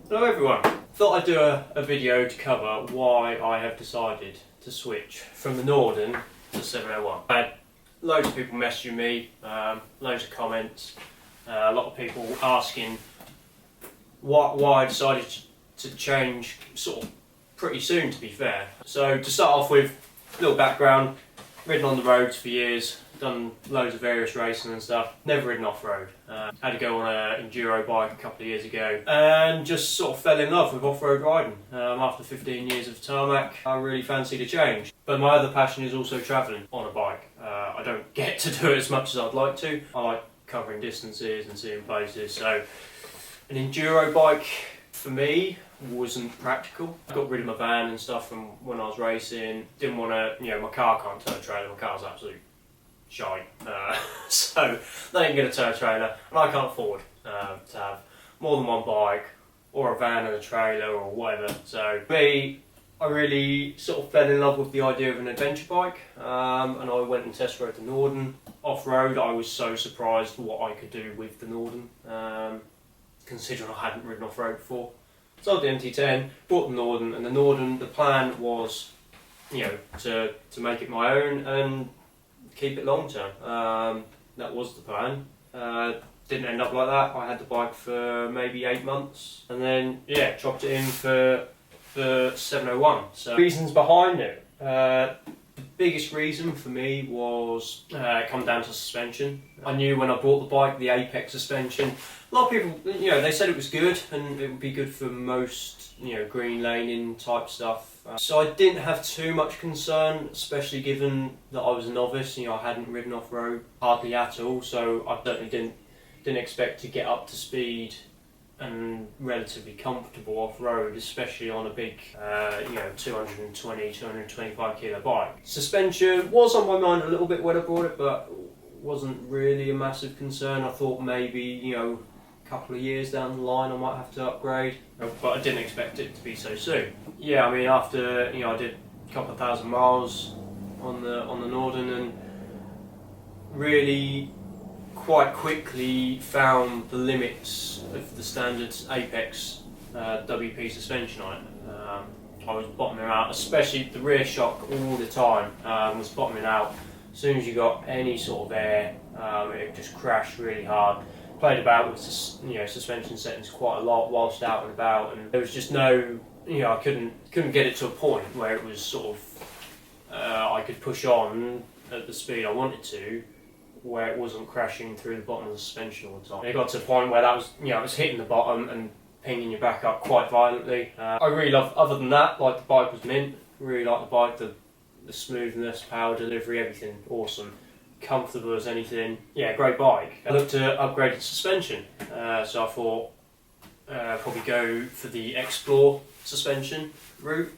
Hello everyone. Thought I'd do a video to cover why I have decided to switch from the Norden to 701. I had loads of people messaging me, loads of comments, a lot of people asking why I decided to change sort of pretty soon, to be fair. So to start off with, a little background: ridden on the roads for years, done loads of various racing and stuff, never ridden off-road. Had to go on an enduro bike a couple of years ago and just sort of fell in love with off-road riding. After 15 years of tarmac, I really fancied a change. But my other passion is also travelling on a bike. I don't get to do it as much as I'd like to. I like covering distances and seeing places, so an enduro bike for me wasn't practical. I got rid of my van and stuff from when I was racing. Didn't want to, my car can't turn a trailer, my car's absolute shite. So they ain't going to turn a trailer, and I can't afford to have more than one bike or a van and a trailer or whatever. So me, I really sort of fell in love with the idea of an adventure bike, and I went and test rode the Norden. Off-road, I was so surprised what I could do with the Norden, considering I hadn't ridden off-road before. Sold the MT10, bought the Norden, and the Norden, the plan was, to make it my own and keep it long term. That was the plan. Didn't end up like that. I had the bike for maybe 8 months, and then chopped it in for 701. So reasons behind it. The biggest reason for me was come down to suspension. I knew when I bought the bike, the Apex suspension. A lot of people, they said it was good and it would be good for most, green laning type stuff. So I didn't have too much concern, especially given that I was a novice. I hadn't ridden off road hardly at all, so I certainly didn't expect to get up to speed and relatively comfortable off road, especially on a big, 220, 225 kilo bike. Suspension was on my mind a little bit when I bought it, but wasn't really a massive concern. I thought maybe, a couple of years down the line I might have to upgrade, but I didn't expect it to be so soon. After, I did a couple of thousand miles on the Norden, and really quite quickly found the limits of the standard Apex WP suspension on it. I was bottoming out, especially the rear shock all the time, was bottoming out. As soon as you got any sort of air, it just crashed really hard. Played about with suspension settings quite a lot whilst out and about, and there was just no, I couldn't get it to a point where it was sort of I could push on at the speed I wanted to, where it wasn't crashing through the bottom of the suspension all the time. It got to a point where that was, it was hitting the bottom and pinging your back up quite violently. I really love, other than that, like the bike was mint. Really like the bike, the smoothness, power delivery, everything awesome. Comfortable as anything. Great bike. I looked to upgrade the suspension, so I thought probably go for the Explore suspension route,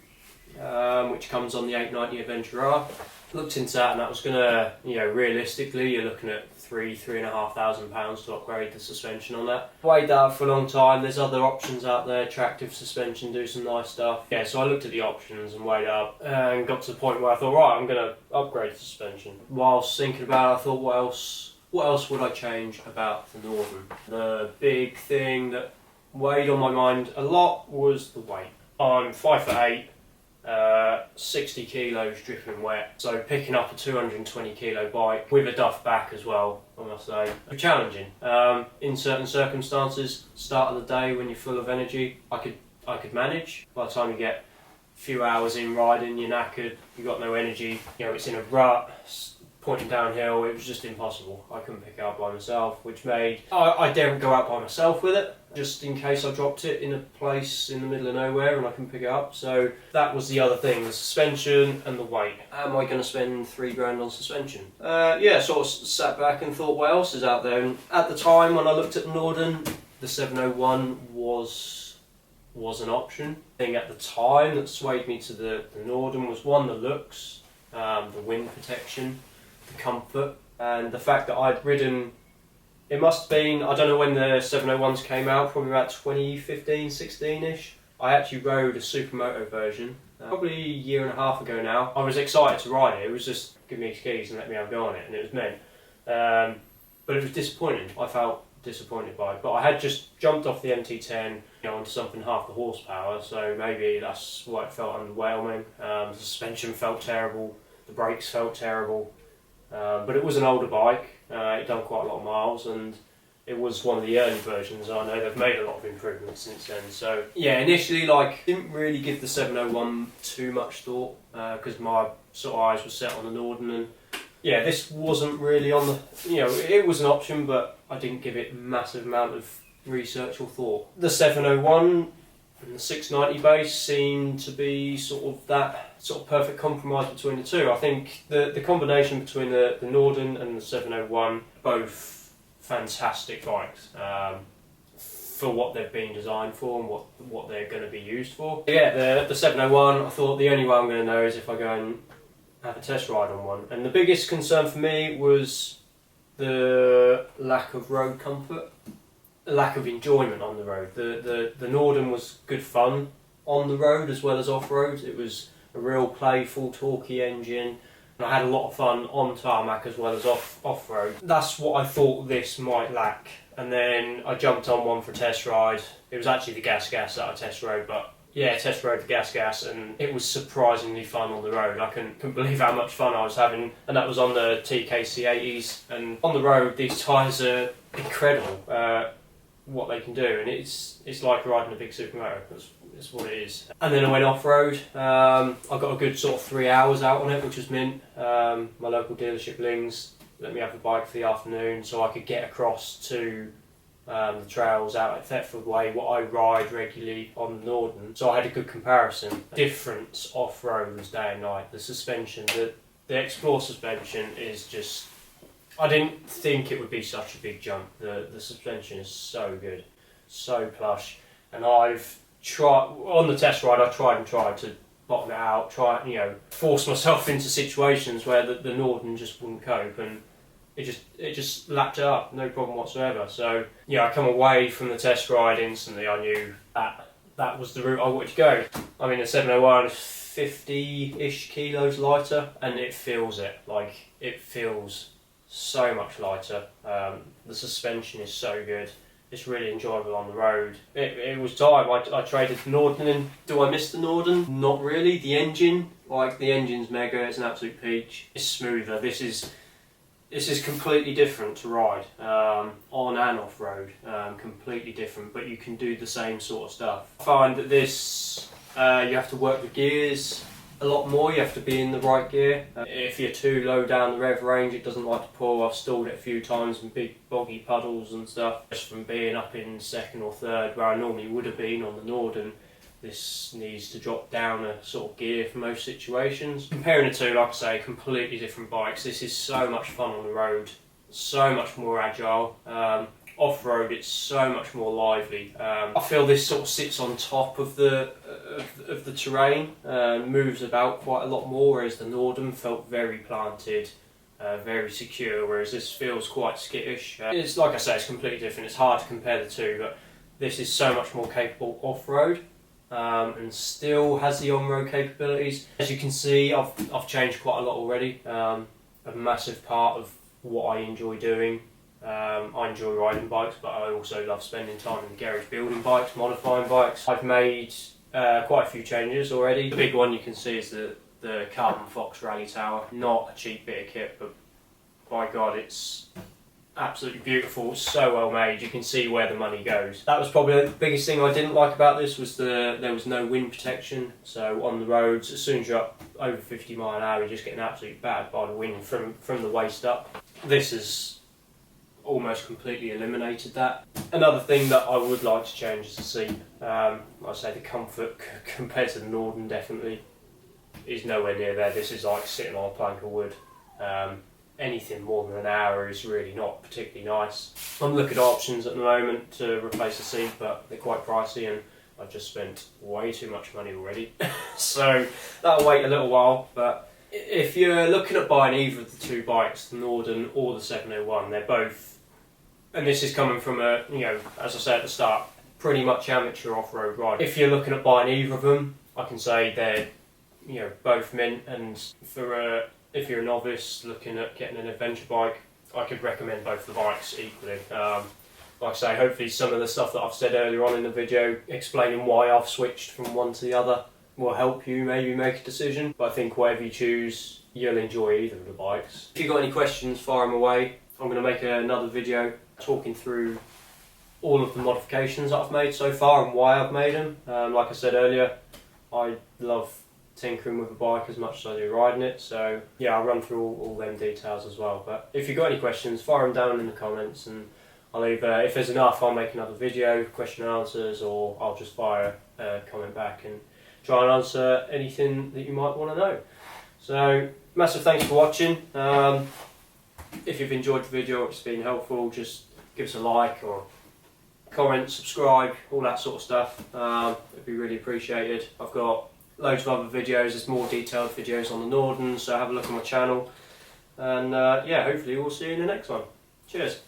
which comes on the 890 Adventure R. Looked into that, and that was gonna, realistically, you're looking at £3,500 to upgrade the suspension on that. Weighed that up for a long time. There's other options out there. Tractive suspension do some nice stuff. So I looked at the options and weighed up and got to the point where I thought, right, I'm gonna upgrade the suspension. Whilst thinking about it, I thought, what else would I change about the Norden? The big thing that weighed on my mind a lot was the weight. I'm 5'8". 60 kilos dripping wet, so picking up a 220 kilo bike with a duff back as well, I must say, challenging. In certain circumstances, start of the day when you're full of energy, I could manage. By the time you get a few hours in riding, you're knackered, you've got no energy, it's in a rut, pointing downhill, it was just impossible. I couldn't pick it up by myself, which made I daren't go out by myself with it, just in case I dropped it in a place in the middle of nowhere and I couldn't pick it up. So that was the other thing, the suspension and the weight. Am I going to spend $3,000 on suspension? Sort of sat back and thought, what else is out there? And at the time when I looked at the Norden, the 701 was an option. The thing at the time that swayed me to the Norden was, one, the looks, the wind protection, the comfort, and the fact that I'd ridden, it must have been, I don't know when the 701s came out, probably about 2015, 16ish. I actually rode a Supermoto version, probably a year and a half ago now. I was excited to ride it. It was just, give me his keys and let me have a go on it, and it was meant. But it was disappointing. I felt disappointed by. But I had just jumped off the MT10 onto something half the horsepower, so maybe that's why it felt underwhelming. The suspension felt terrible, the brakes felt terrible, but it was an older bike. It done quite a lot of miles, and it was one of the early versions. I know they've made a lot of improvements since then. So yeah, initially didn't really give the 701 too much thought because my sort of eyes were set on the Norden, and yeah, this wasn't really on the, it was an option, but I didn't give it a massive amount of research or thought. The 701 and the 690 base seemed to be sort of that sort of perfect compromise between the two. I think the combination between the Norden and the 701, both fantastic bikes for what they've been designed for and what they're going to be used for. Yeah, the 701, I thought the only way I'm going to know is if I go and have a test ride on one. And the biggest concern for me was the lack of road comfort, the lack of enjoyment on the road. The Norden was good fun on the road as well as off-road. It was a real playful, torquey engine, and I had a lot of fun on tarmac as well as off-road. That's what I thought this might lack. And then I jumped on one for a test ride. It was actually the gas that I test rode, but yeah, test rode the gas, and it was surprisingly fun on the road. I couldn't believe how much fun I was having, and that was on the TKC 80s. And on the road, these tyres are incredible, what they can do, and it's like riding a big supermoto. That's what it is. And then I went off-road. I got a good sort of 3 hours out on it, which was mint. My local dealership, Lings, let me have the bike for the afternoon so I could get across to the trails out at Thetford Way, what I ride regularly on the Norden. So I had a good comparison. Difference off-road was day and night. The suspension, the Explore suspension is just, I didn't think it would be such a big jump. The suspension is so good, so plush, and I've tried, on the test ride, I tried to bottom it out, force myself into situations where the Norden just wouldn't cope, and it just lapped it up, no problem whatsoever. So yeah, I come away from the test ride instantly. I knew that was the route I wanted to go. I mean, the 701 is 50-ish kilos lighter, and it feels it. Like, it feels so much lighter. The suspension is so good. It's really enjoyable on the road. It was time. I traded the Norden in. Do I miss the Norden? Not really. The engine's mega. It's an absolute peach. It's smoother. This is completely different to ride, on and off road, completely different, but you can do the same sort of stuff. I find that this, you have to work the gears a lot more, you have to be in the right gear. If you're too low down the rev range, it doesn't like to pull. I've stalled it a few times in big boggy puddles and stuff. Just from being up in second or third, where I normally would have been on the Norden, this needs to drop down a sort of gear for most situations. Comparing the two, like I say, completely different bikes. This is so much fun on the road, so much more agile. Off-road, it's so much more lively. I feel this sort of sits on top of the terrain, moves about quite a lot more, whereas the Norden felt very planted, very secure, whereas this feels quite skittish. It's like I say, it's completely different. It's hard to compare the two, but this is so much more capable off-road. And still has the on-road capabilities. As you can see, I've changed quite a lot already. A massive part of what I enjoy doing. I enjoy riding bikes, but I also love spending time in the garage building bikes, modifying bikes. I've made quite a few changes already. The big one you can see is the Carbon Fox Rally Tower. Not a cheap bit of kit, but by God, it's absolutely beautiful, so well made. You can see where the money goes. That was probably the biggest thing I didn't like about this, was there was no wind protection. So on the roads, as soon as you're up over 50 mile an hour, you're just getting absolutely battered by the wind from the waist up. This has almost completely eliminated that. Another thing that I would like to change is the seat. Like I say, the comfort compared to the Norden definitely is nowhere near there. This is like sitting on a plank of wood. Anything more than an hour is really not particularly nice. I'm looking at options at the moment to replace the seat, but they're quite pricey, and I've just spent way too much money already. So that'll wait a little while. But if you're looking at buying either of the two bikes, the Norden or the 701, they're both, and this is coming from a, as I said at the start, pretty much amateur off-road rider. If you're looking at buying either of them, I can say they're, both mint, and for if you're a novice looking at getting an adventure bike, I could recommend both the bikes equally. like I say, hopefully some of the stuff that I've said earlier on in the video, explaining why I've switched from one to the other, will help you maybe make a decision. But I think whatever you choose, you'll enjoy either of the bikes. If you've got any questions, fire them away. I'm going to make another video talking through all of the modifications that I've made so far and why I've made them. Like I said earlier, I love tinkering with a bike as much as I do riding it, so yeah, I'll run through all them details as well. But if you've got any questions, fire them down in the comments, and I'll either, if there's enough, I'll make another video, question and answers, or I'll just fire a comment back and try and answer anything that you might want to know. So, massive thanks for watching. If you've enjoyed the video, it's been helpful, just give us a like or comment, subscribe, all that sort of stuff. It'd be really appreciated. I've got loads of other videos, there's more detailed videos on the Norden, so have a look on my channel. And yeah, hopefully we'll see you in the next one. Cheers.